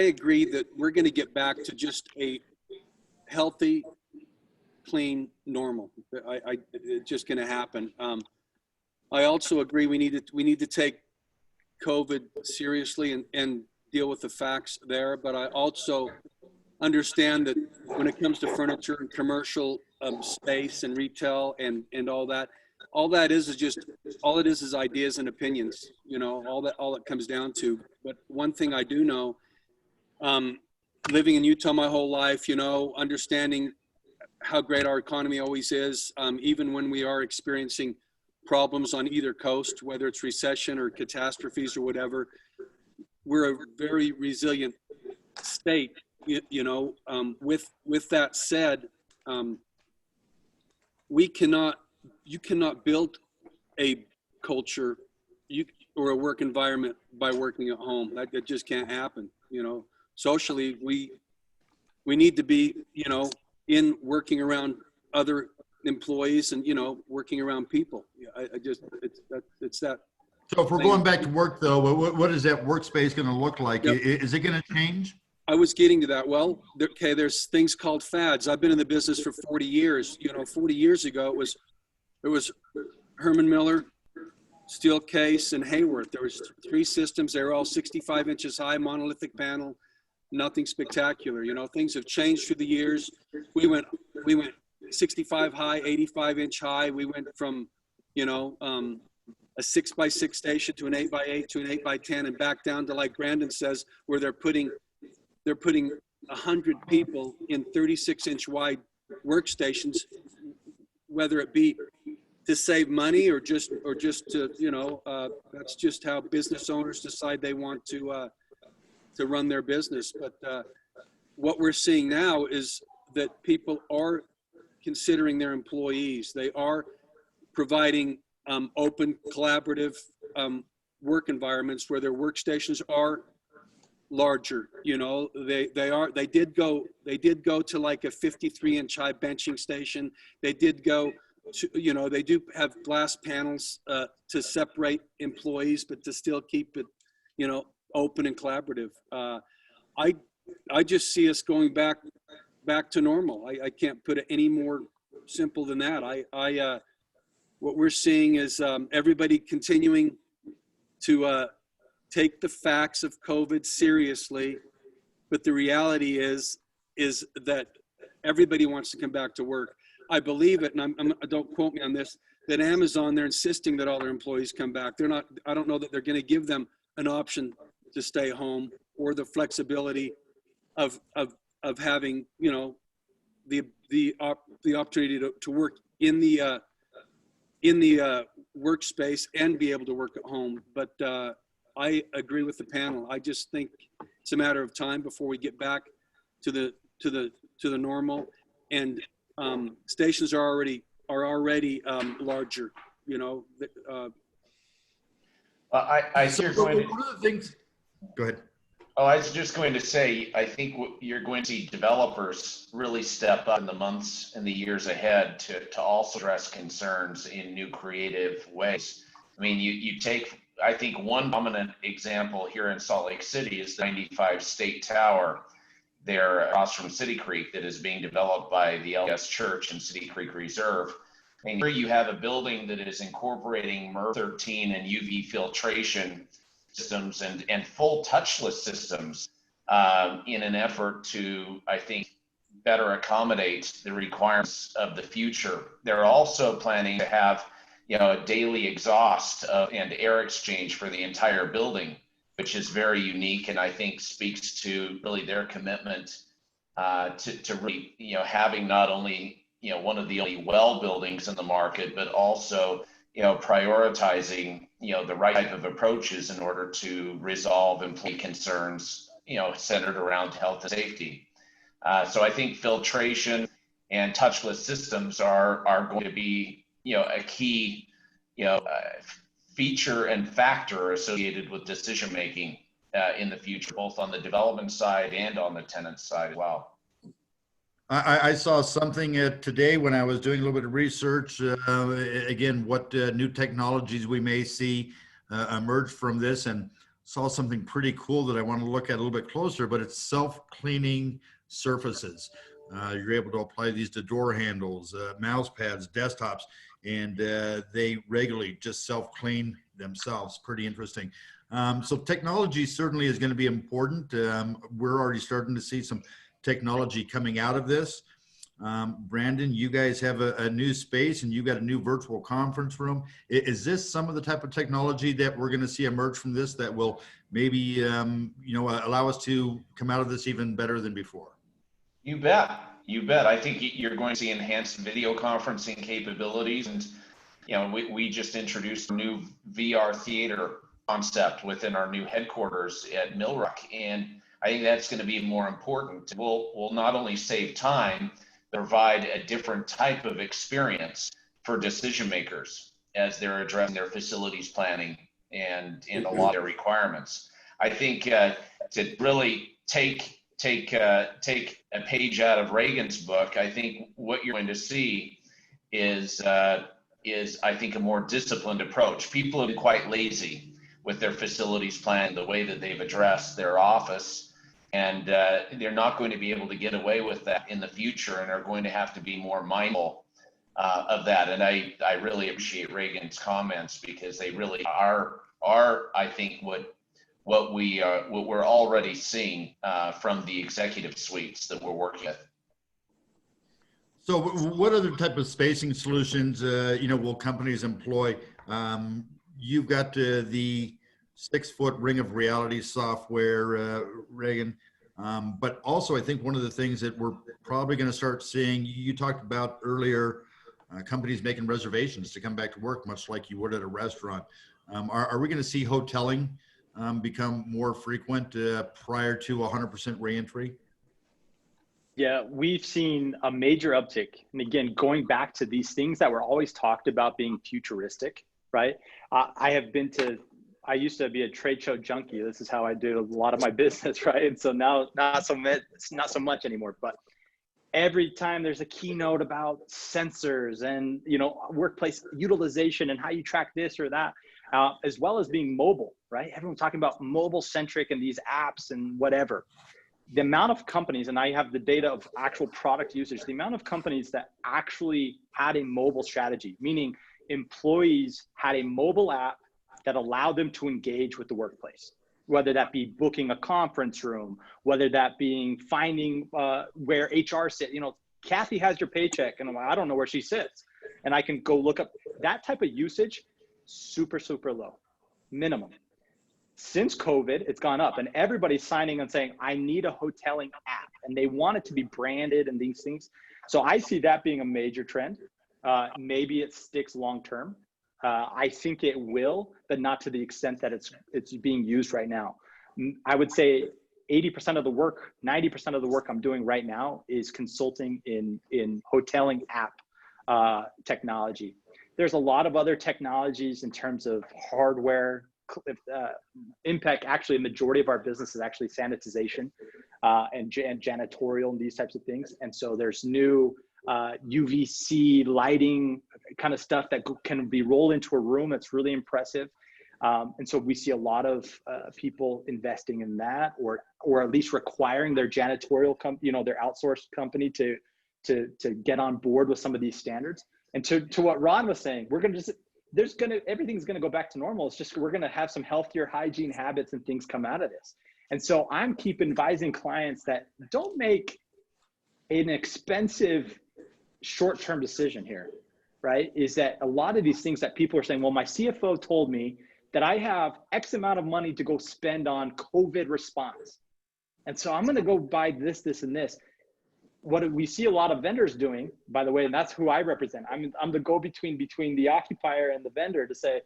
agree that we're going to get back to just a healthy, clean, normal. It's just going to happen. I also agree we need to take COVID seriously and deal with the facts there. But I also understand that when it comes to furniture and commercial space and retail and all that is ideas and opinions, all it comes down to. But one thing I do know, living in Utah my whole life, understanding how great our economy always is, even when we are experiencing problems on either coast, whether it's recession or catastrophes or whatever, we're a very resilient state. With that said, you cannot build a culture or a work environment by working at home. That just can't happen. Socially, we need to be, in working around other employees and, working around people. It's that. So if we're going back to work though, what is that workspace going to look like? Yep. Is it going to change? I was getting to that. Well, there's things called fads. I've been in the business for 40 years. 40 years ago, it was Herman Miller, Steelcase, and Haworth. There was 3 systems. They were all 65 inches high, monolithic panel, nothing spectacular. You know, things have changed through the years. We went 65 high, 85-inch high. We went from, you know, a 6x6 station to an 8x8 to an 8x10, and back down to, like Brandon says, where they're putting 100 people in 36-inch wide workstations, whether it be to save money or just to, you know, that's just how business owners decide they want to run their business. But what we're seeing now is that people are considering their employees. They are providing open, collaborative work environments where their workstations are larger. You know, they did go to like a 53-inch high benching station. They did go to, you know, they do have glass panels to separate employees, but to still keep it, you know, open and collaborative. I just see us going back to normal. I can't put it any more simple than that. What we're seeing is everybody continuing to take the facts of COVID seriously, but the reality is that everybody wants to come back to work. I believe it, and don't quote me on this, that Amazon, they're insisting that all their employees come back. They're not, I don't know that they're going to give them an option to stay home or the flexibility of having, you know, the opportunity to work in the workspace and be able to work at home. But I agree with the panel. I just think it's a matter of time before we get back to the normal, and stations are already larger, you know. I see you're going to, one of the things, go ahead. oh, I was just going to say, I think you're going to see developers really step up in the months and the years ahead to also address concerns in new creative ways. I mean, you take, I think one dominant example here in Salt Lake City is the 95 State Tower there across from City Creek that is being developed by the LDS Church and City Creek Reserve. And here you have a building that is incorporating MERV 13 and UV filtration systems and full touchless systems in an effort to, I think, better accommodate the requirements of the future. They're also planning to have, you know, a daily exhaust and air exchange for the entire building, which is very unique, and I think speaks to really their commitment to really, you know, having not only, you know, one of the only well buildings in the market, but also, you know, prioritizing, you know, the right type of approaches in order to resolve employee concerns, you know, centered around health and safety. So I think filtration and touchless systems are going to be, you know, a key, you know, feature and factor associated with decision making in the future, both on the development side and on the tenant side as well. I saw something today when I was doing a little bit of research, again, what new technologies we may see emerge from this, and saw something pretty cool that I want to look at a little bit closer, but it's self-cleaning surfaces. You're able to apply these to door handles, mouse pads, desktops, and they regularly just self-clean themselves. Pretty interesting. So technology certainly is going to be important. We're already starting to see some technology coming out of this. Brandon, you guys have a new space and you've got a new virtual conference room. Is this some of the type of technology that we're going to see emerge from this that will maybe, you know, allow us to come out of this even better than before? You bet. You bet. I think you're going to see enhanced video conferencing capabilities. And, you know, we just introduced a new VR theater concept within our new headquarters at Mill Rock. And I think that's going to be more important. We'll not only save time, but provide a different type of experience for decision makers as they're addressing their facilities planning and in a lot of their requirements. I think to really take a page out of Reagan's book, I think what you're going to see is I think a more disciplined approach. People have been quite lazy with their facilities plan, the way that they've addressed their office, and they're not going to be able to get away with that in the future, and are going to have to be more mindful of that. And I really appreciate Reagan's comments, because they really are I think what we're already seeing from the executive suites that we're working with. So what other type of spacing solutions, will companies employ? You've got the 6-foot ring of reality software, Reagan. But also I think one of the things that we're probably going to start seeing, you talked about earlier, companies making reservations to come back to work, much like you would at a restaurant. Are we going to see hoteling become more frequent prior to 100% reentry? Yeah, we've seen a major uptick. And again, going back to these things that were always talked about being futuristic, right? I used to be a trade show junkie. This is how I do a lot of my business, right? And so now it's not so much anymore, but every time there's a keynote about sensors and, workplace utilization and how you track this or that, as well as being mobile, right? Everyone's talking about mobile centric and these apps and whatever. The amount of companies, and I have the data of actual product usage, the amount of companies that actually had a mobile strategy, meaning employees had a mobile app that allowed them to engage with the workplace, whether that be booking a conference room, whether that being finding where HR sits. Kathy has your paycheck, and I'm like, I don't know where she sits. And I can go look up that type of usage, super, super low, minimum. Since COVID, it's gone up, and everybody's signing and saying, I need a hoteling app, and they want it to be branded and these things. So I see that being a major trend. Maybe it sticks long-term. I think it will, but not to the extent that it's being used right now. I would say 80% of the work, 90% of the work I'm doing right now is consulting in hoteling app technology. There's a lot of other technologies in terms of hardware. Impecc, actually, a majority of our business is actually sanitization and janitorial and these types of things. And so there's new UVC lighting kind of stuff that can be rolled into a room. That's really impressive. And so we see a lot of people investing in that, or at least requiring their janitorial their outsourced company to get on board with some of these standards. And to what Ron was saying, everything's gonna go back to normal. It's just we're gonna have some healthier hygiene habits and things come out of this. And so I'm keep advising clients that don't make an expensive short-term decision here, right? Is that a lot of these things that people are saying, well, my CFO told me that I have X amount of money to go spend on COVID response. And so I'm gonna go buy this, this, and this. What we see a lot of vendors doing, by the way, and that's who I represent. I'm the go-between between the occupier and the vendor to say,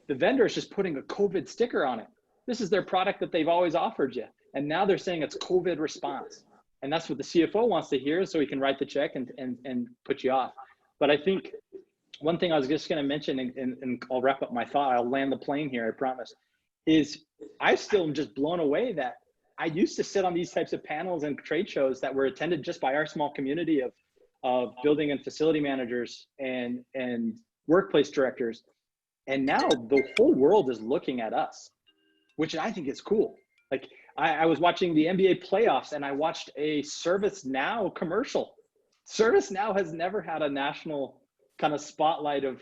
the vendor is just putting a COVID sticker on it. This is their product that they've always offered you. And now they're saying it's COVID response. And that's what the CFO wants to hear, so he can write the check and put you off. But I think one thing I was just gonna mention, and I'll wrap up my thought, I'll land the plane here, I promise, is I still am just blown away that I used to sit on these types of panels and trade shows that were attended just by our small community of building and facility managers and workplace directors. And now the whole world is looking at us, which I think is cool. Like I was watching the NBA playoffs and I watched a ServiceNow commercial. ServiceNow has never had a national kind of spotlight of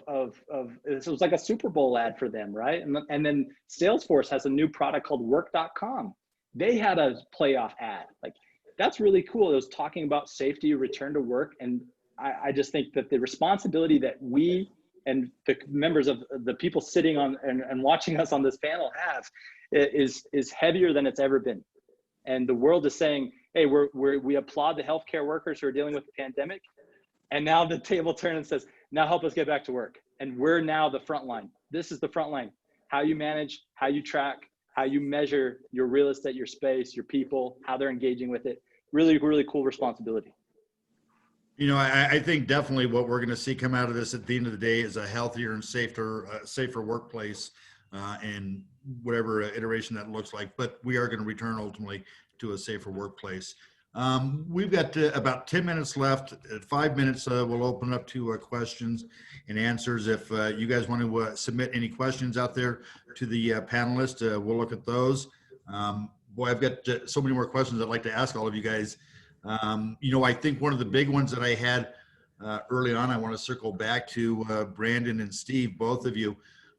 it was like a Super Bowl ad for them, right? And then Salesforce has a new product called Work.com. They had a playoff ad. Like, that's really cool. It was talking about safety, return to work. And I just think that the responsibility that we and the members of the people sitting on and watching us on this panel have is heavier than it's ever been. And the world is saying, hey, we applaud the healthcare workers who are dealing with the pandemic. And now the table turns and says, now help us get back to work. And we're now the front line. This is the front line. How you manage, how you track, how you measure your real estate, your space, your people, how they're engaging with it. Really, really cool responsibility. I think definitely what we're going to see come out of this at the end of the day is a healthier and safer workplace and whatever iteration that looks like. But we are going to return ultimately to a safer workplace. We've got about 10 minutes left. At 5 minutes, we'll open up to questions and answers. If you guys want to submit any questions out there to the panelists, we'll look at those. Boy, I've got so many more questions I'd like to ask all of you guys. I think one of the big ones that I had early on, I want to circle back to Brandon and Steve, both of you.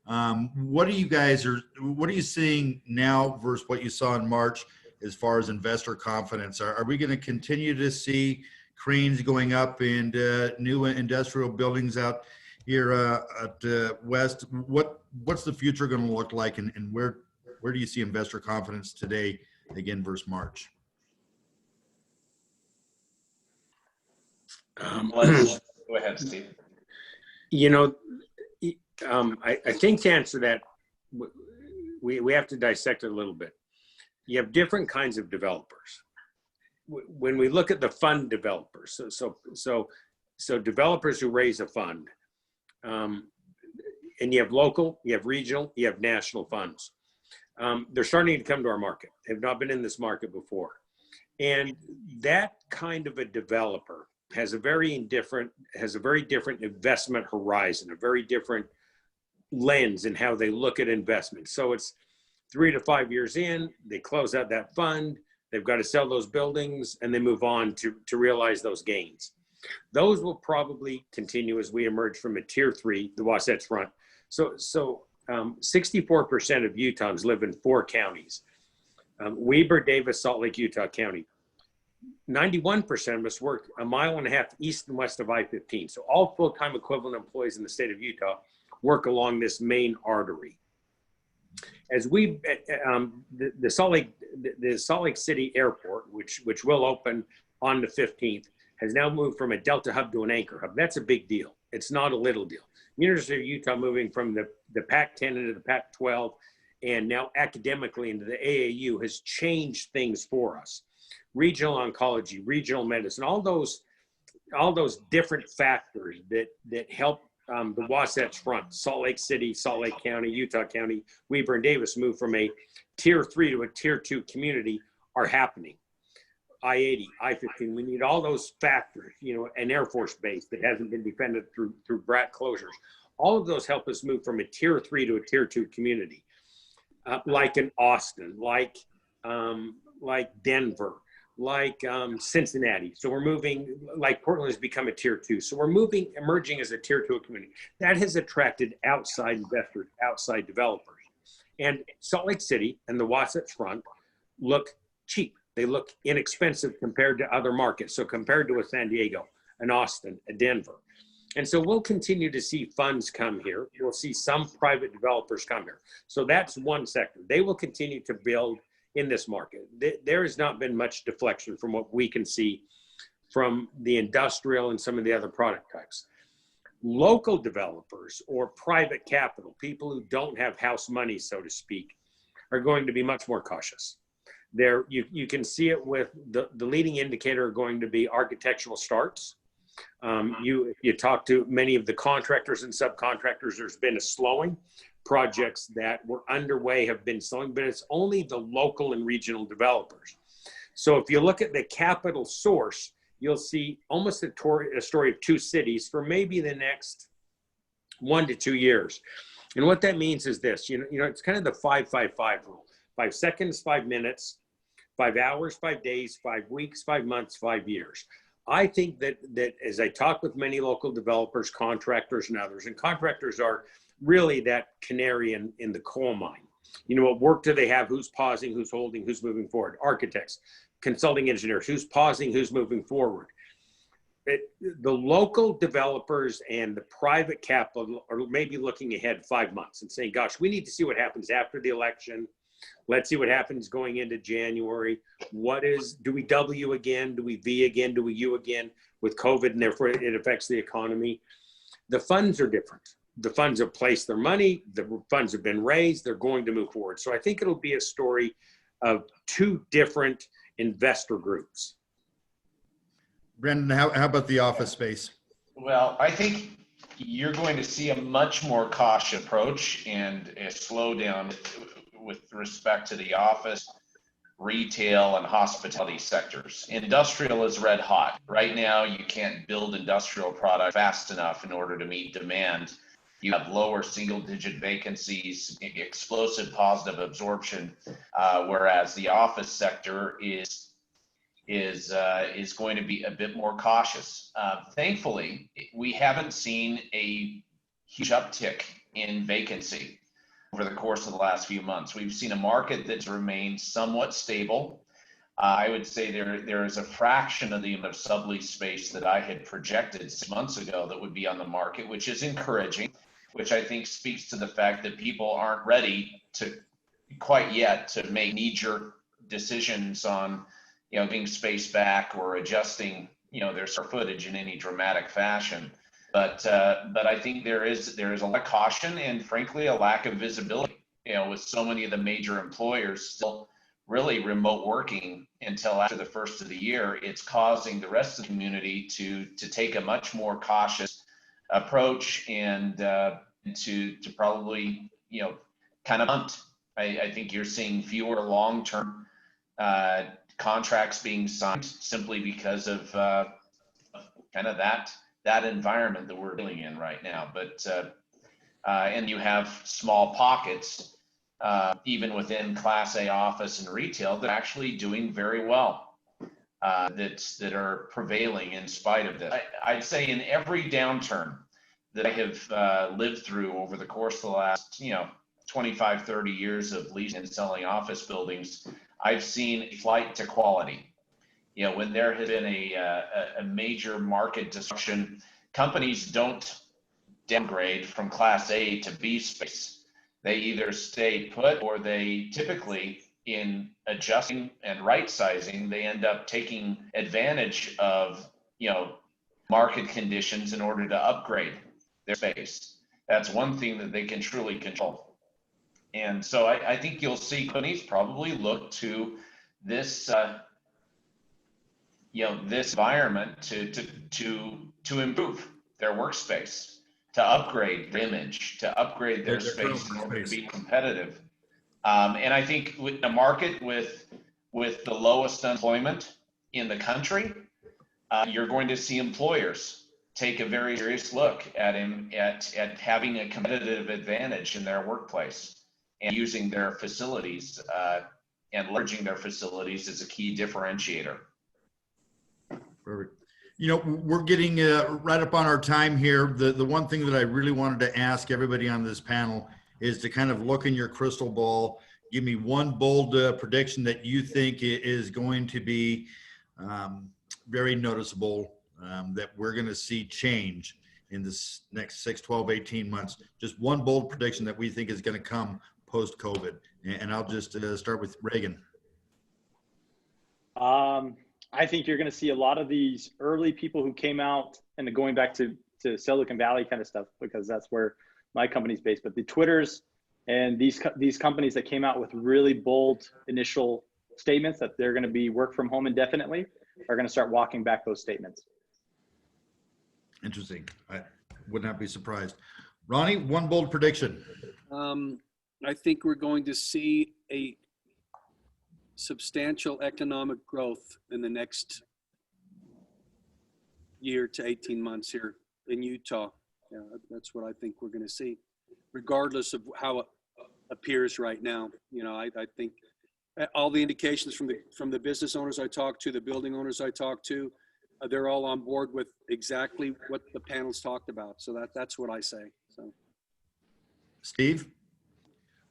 What are you seeing now versus what you saw in March as far as investor confidence? Are we going to continue to see cranes going up and new industrial buildings out here at West? What's the future going to look like, and where do you see investor confidence today again versus March? Go ahead, Steve. You know, I think to answer that, we have to dissect it a little bit. You have different kinds of developers. When we look at the fund developers, so developers who raise a fund, and you have local, you have regional, you have national funds. They're starting to come to our market. They've not been in this market before. And that kind of a developer has a very different investment horizon, a very different lens in how they look at investment. So it's 3 to 5 years in, they close out that fund, they've got to sell those buildings, and they move on to realize those gains. Those will probably continue as we emerge from a tier 3, the Wasatch Front. So 64% of Utahns live in 4 counties. Weber, Davis, Salt Lake, Utah County. 91% of us work a mile and a half east and west of I-15. So all full-time equivalent employees in the state of Utah work along this main artery. As we, the Salt Lake City Airport, which will open on the 15th, has now moved from a Delta hub to an anchor hub. That's a big deal. It's not a little deal. University of Utah moving from the Pac-10 into the Pac-12 and now academically into the AAU has changed things for us. Regional oncology, regional medicine, all those different factors that help the Wasatch Front, Salt Lake City, Salt Lake County, Utah County, Weber and Davis move from a tier 3 to a tier 2 community are happening. I-80, I-15, we need all those factors, an Air Force base that hasn't been defended through BRAC closures. All of those help us move from a tier 3 to a tier 2 community, like in Austin, like Denver, like Cincinnati. So we're moving, like Portland has become a tier 2. So we're emerging as a tier 2 community. That has attracted outside investors, outside developers. And Salt Lake City and the Wasatch Front look cheap. They look inexpensive compared to other markets. So compared to a San Diego, an Austin, a Denver. And so we'll continue to see funds come here. We'll see some private developers come here. So that's one sector. They will continue to build in this market. There has not been much deflection from what we can see from the industrial and some of the other product types. Local developers or private capital, people who don't have house money, so to speak, are going to be much more cautious. You can see it with the leading indicator going to be architectural starts. You talk to many of the contractors and subcontractors, there's been a slowing. Projects that were underway have been slowing, but it's only the local and regional developers. So if you look at the capital source, you'll see almost a story of 2 cities for maybe the next 1 to 2 years. And what that means is this, it's kind of the 5-5-5 rule. 5 seconds, 5 minutes, 5 hours, 5 days, 5 weeks, 5 months, 5 years. I think that as I talk with many local developers, contractors and others, and contractors are really that canary in the coal mine. What work do they have? Who's pausing, who's holding, who's moving forward? Architects, consulting engineers, who's pausing, who's moving forward? The local developers and the private capital are maybe looking ahead 5 months and saying, gosh, we need to see what happens after the election. Let's see what happens going into January. Do we W again? Do we V again? Do we U again with COVID, and therefore it affects the economy? The funds are different. The funds have placed their money. The funds have been raised. They're going to move forward. So I think it'll be a story of 2 different investor groups. Brandon, how about the office space? Well, I think you're going to see a much more cautious approach and a slowdown with respect to the office, retail, and hospitality sectors. Industrial is red hot. Right now, you can't build industrial product fast enough in order to meet demand. You have lower single-digit vacancies, explosive positive absorption, whereas the office sector is going to be a bit more cautious. Thankfully, we haven't seen a huge uptick in vacancy over the course of the last few months. We've seen a market that's remained somewhat stable. I would say there is a fraction of the amount of sublease space that I had projected 6 months ago that would be on the market, which is encouraging, which I think speaks to the fact that people aren't ready to quite yet to make knee-jerk decisions on, giving space back or adjusting, their square footage in any dramatic fashion. But I think there is a lot of caution and frankly a lack of visibility. With so many of the major employers still really remote working until after the first of the year, it's causing the rest of the community to take a much more cautious approach and to probably kind of hunt. I think you're seeing fewer long-term contracts being signed simply because of kind of that environment that we're dealing in right now. But and you have small pockets even within Class A office and retail that are actually doing very well, that are prevailing in spite of this. I'd say in every downturn that I have lived through over the course of the last 25, 30 years of leasing and selling office buildings, I've seen a flight to quality. When there has been a major market disruption, companies don't downgrade from Class A to B space. They either stay put, or they typically, in adjusting and right sizing, they end up taking advantage of market conditions in order to upgrade their space. That's one thing that they can truly control. And so I think you'll see companies probably look to this this environment to improve their workspace, to upgrade their image, to upgrade their space in order to be competitive. And I think with the market with the lowest unemployment in the country, you're going to see employers take a very serious look at having a competitive advantage in their workplace and using their facilities and leveraging their facilities as a key differentiator. Perfect. We're getting right up on our time here. The one thing that I really wanted to ask everybody on this panel is to kind of look in your crystal ball. Give me one bold prediction that you think is going to be very noticeable, that we're going to see change in this next 6, 12, 18 months. Just one bold prediction that we think is going to come post-COVID. And I'll just start with Reagan. I think you're going to see a lot of these early people who came out and going back to Silicon Valley kind of stuff, because that's where my company's based. But the Twitters and these companies that came out with really bold initial statements that they're going to be work from home indefinitely are going to start walking back those statements. Interesting. I would not be surprised. Ronnie, one bold prediction. I think we're going to see a substantial economic growth in the next year to 18 months here in Utah. Yeah, that's what I think we're going to see, regardless of how it appears right now. I think all the indications from the business owners I talk to, the building owners I talk to, they're all on board with exactly what the panels talked about. So that's what I say. So, Steve?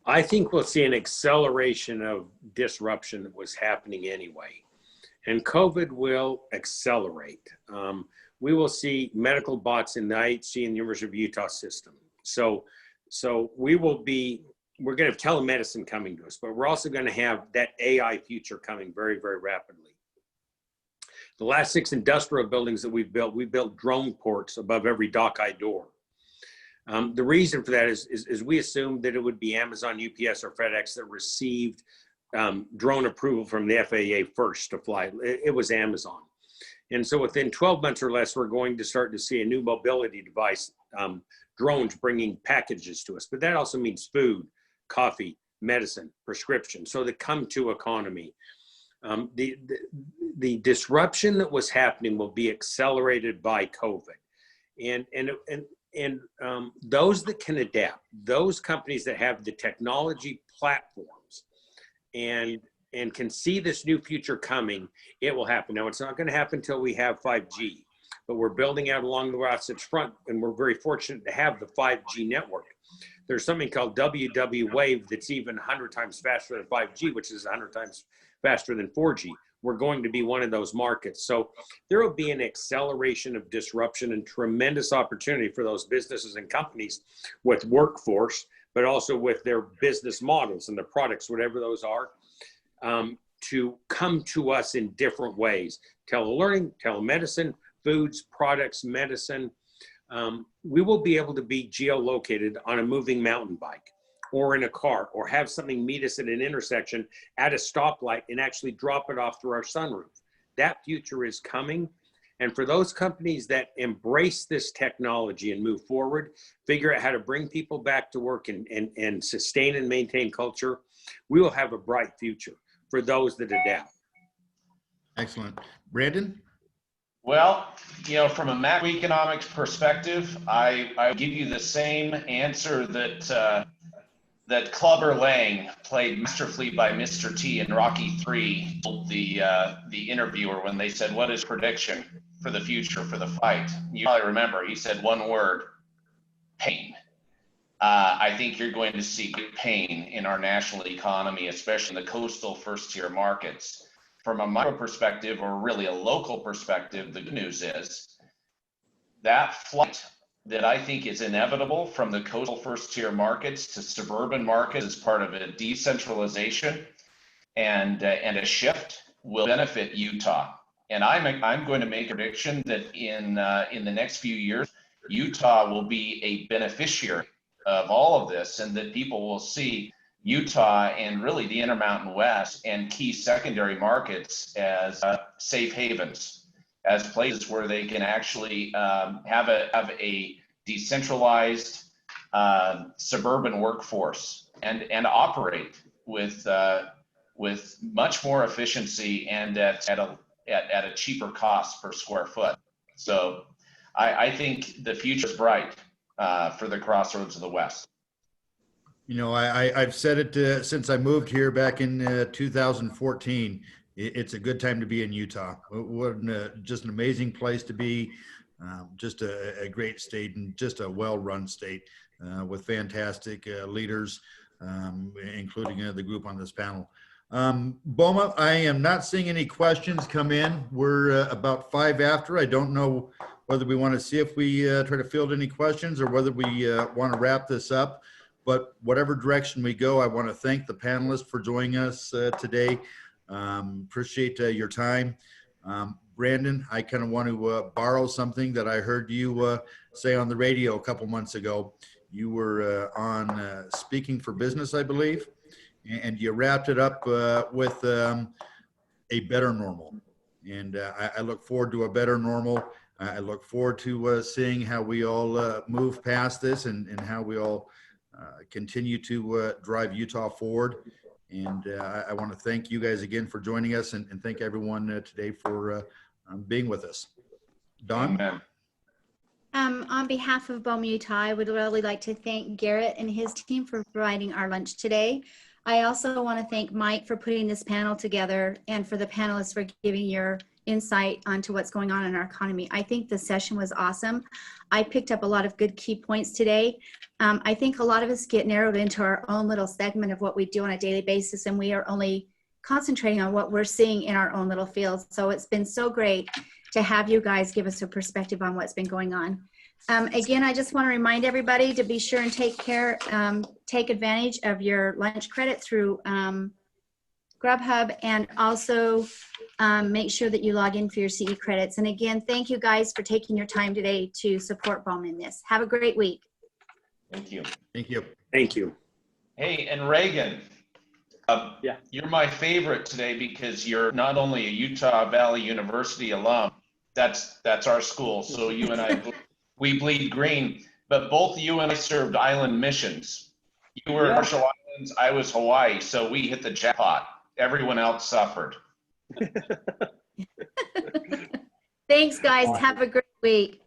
I think we'll see an acceleration of disruption that was happening anyway. And COVID will accelerate. We will see medical bots in the IHC and the University of Utah system. So we're going to have telemedicine coming to us, but we're also going to have that AI future coming very, very rapidly. The last 6 industrial buildings that we built drone ports above every dock-eye door. The reason for that is we assumed that it would be Amazon, UPS, or FedEx that received drone approval from the FAA first to fly. It was Amazon. And so within 12 months or less, we're going to start to see a new mobility device, drones bringing packages to us. But that also means food, coffee, medicine, prescription. So the come-to economy. The disruption that was happening will be accelerated by COVID. And those that can adapt, those companies that have the technology platforms and can see this new future coming, it will happen. Now, it's not going to happen until we have 5G, but we're building out along the Wasatch Front, and we're very fortunate to have the 5G network. There's something called WW wave that's even 100 times faster than 5G, which is 100 times faster than 4G. We're going to be one of those markets. So there will be an acceleration of disruption and tremendous opportunity for those businesses and companies with workforce, but also with their business models and the products, whatever those are, to come to us in different ways. Telelearning, telemedicine, foods, products, medicine. We will be able to be geolocated on a moving mountain bike or in a car, or have something meet us at an intersection at a stoplight and actually drop it off through our sunroof. That future is coming. And for those companies that embrace this technology and move forward, figure out how to bring people back to work and sustain and maintain culture, we will have a bright future for those that adapt. Excellent. Brandon? Well, from a macroeconomics perspective, I give you the same answer that Clubber Lang, played masterfully by Mr. T in Rocky III, told the interviewer when they said, "What is prediction for the future for the fight?" You probably remember, he said one word: pain. I think you're going to see great pain in our national economy, especially in the coastal first-tier markets. From a micro perspective, or really a local perspective, the good news is that flight that I think is inevitable from the coastal first-tier markets to suburban markets as part of a decentralization and a shift will benefit Utah. And I'm going to make a prediction that in the next few years, Utah will be a beneficiary of all of this, and that people will see Utah and really the Intermountain West and key secondary markets as safe havens, as places where they can actually have a decentralized suburban workforce and operate with much more efficiency and at a cheaper cost per square foot. So I think the future is bright for the crossroads of the West. I've said it since I moved here back in 2014. It's a good time to be in Utah. What just an amazing place to be. Just a great state, and just a well-run state with fantastic leaders, including the group on this panel. BOMA, I am not seeing any questions come in. We're about 5 after. I don't know whether we want to see if we try to field any questions or whether we want to wrap this up. But whatever direction we go, I want to thank the panelists for joining us today. Appreciate your time. Brandon, I kind of want to borrow something that I heard you say on the radio a couple months ago. You were on Speaking for Business, I believe, and you wrapped it up with a better normal. And I look forward to a better normal. I look forward to seeing how we all move past this and how we all continue to drive Utah forward. And I want to thank you guys again for joining us, and thank everyone today for being with us. Don? Amen. On behalf of BOMA Utah, I would really like to thank Garrett and his team for providing our lunch today. I also want to thank Mike for putting this panel together, and for the panelists for giving your insight onto what's going on in our economy. I think the session was awesome. I picked up a lot of good key points today. I think a lot of us get narrowed into our own little segment of what we do on a daily basis, and we are only concentrating on what we're seeing in our own little fields. So it's been so great to have you guys give us a perspective on what's been going on. Again, I just want to remind everybody to be sure and take advantage of your lunch credit through Grubhub, and also make sure that you log in for your CE credits. And again, thank you guys for taking your time today to support BOMA in this. Have a great week. Thank you. Thank you. Thank you. Hey, and Reagan, Yeah. you're my favorite today because you're not only a Utah Valley University alum, that's our school. So you and I, we bleed green, but both you and I served island missions. You were Marshall Islands, I was Hawaii. So we hit the jackpot. Everyone else suffered. Thanks, guys. Have a great week.